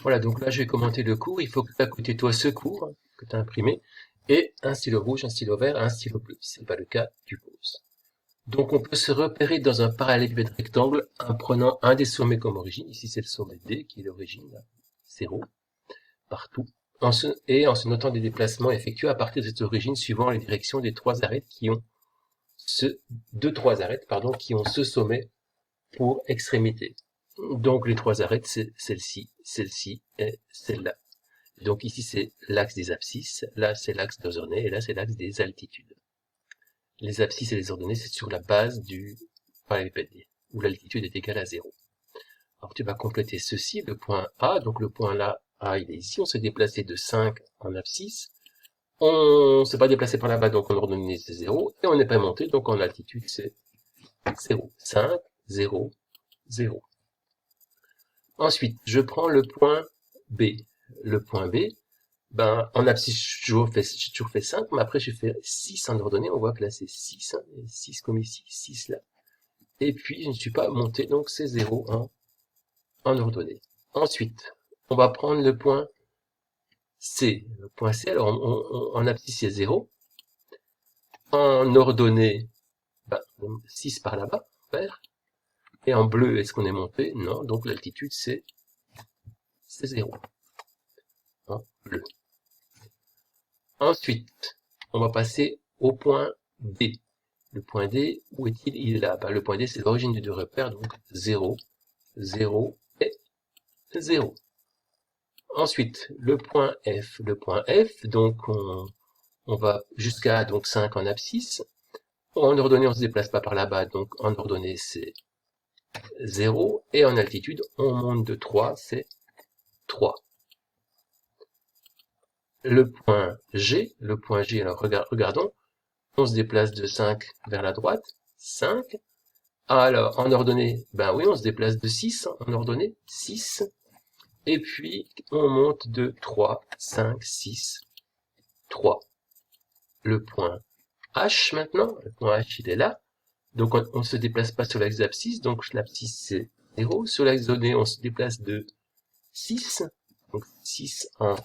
Voilà, donc là, je vais commenter le cours. Il faut que tu as à côté de toi ce cours que tu as imprimé et un stylo rouge, un stylo vert, un stylo bleu. Si c'est pas le cas, tu poses. Donc, on peut se repérer dans un parallélépipède rectangle en prenant un des sommets comme origine. Ici, c'est le sommet D qui est l'origine, 0, partout. Et en se notant des déplacements effectués à partir de cette origine suivant les directions des trois arêtes qui ont qui ont ce sommet pour extrémité. Donc, les trois arêtes, c'est celle-ci, celle-ci et celle-là. Donc ici, c'est l'axe des abscisses, là, c'est l'axe des ordonnées, et là, c'est l'axe des altitudes. Les abscisses et les ordonnées, c'est sur la base du parallélépipède, où l'altitude est égale à 0. Alors, tu vas compléter ceci, le point A, donc le point là, A, il est ici, on s'est déplacé de 5 en abscisse, on s'est pas déplacé par là-bas, donc en ordonnée, c'est 0, et on n'est pas monté, donc en altitude, c'est 0. 5, 0, 0. Ensuite, je prends le point B. Le point B, ben, en abscisse, j'ai toujours fait 5, mais après, j'ai fait 6 en ordonnée. On voit que là, c'est 6, hein, 6 comme ici, 6 là. Et puis, je ne suis pas monté, donc c'est 0 en ordonnée. Ensuite, on va prendre le point C. Le point C, alors, en abscisse, c'est 0. En ordonnée, ben, 6 par là-bas, vert. Et en bleu, est-ce qu'on est monté? Non, donc l'altitude, c'est 0. En bleu. Ensuite, on va passer au point D. Le point D, où est-il? Il est là. Ben, le point D, c'est l'origine des deux repères, donc 0, 0 et 0. Ensuite, le point F. Le point F, donc on va jusqu'à 5 en abscisse. En ordonnée, on se déplace pas par là-bas, donc en ordonnée, c'est 0. Et en altitude, on monte de 3, c'est 3. Le point G, alors regardons, on se déplace de 5 vers la droite, 5. Alors, en ordonnée, ben oui, on se déplace de 6 en ordonnée, 6. Et puis, on monte de 3, 5, 6, 3. Le point H maintenant, le point H il est là. Donc, on ne se déplace pas sur l'axe d'abscisse, donc l'abscisse c'est 0. Sur l'axe donné, on se déplace de 6, donc 6 en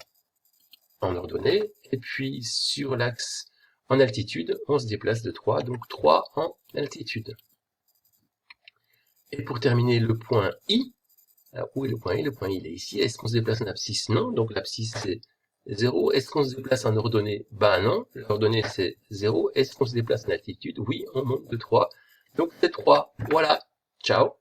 ordonnée. Et puis, sur l'axe en altitude, on se déplace de 3, donc 3 en altitude. Et pour terminer, le point I. Alors, où est le point I? Le point I, il est ici. Est-ce qu'on se déplace en abscisse? Non. Donc, l'abscisse, c'est 0. Est-ce qu'on se déplace en ordonnée? Ben non. L'ordonnée, c'est 0. Est-ce qu'on se déplace en altitude? Oui, on monte de 3. Donc, c'est 3. Voilà. Ciao.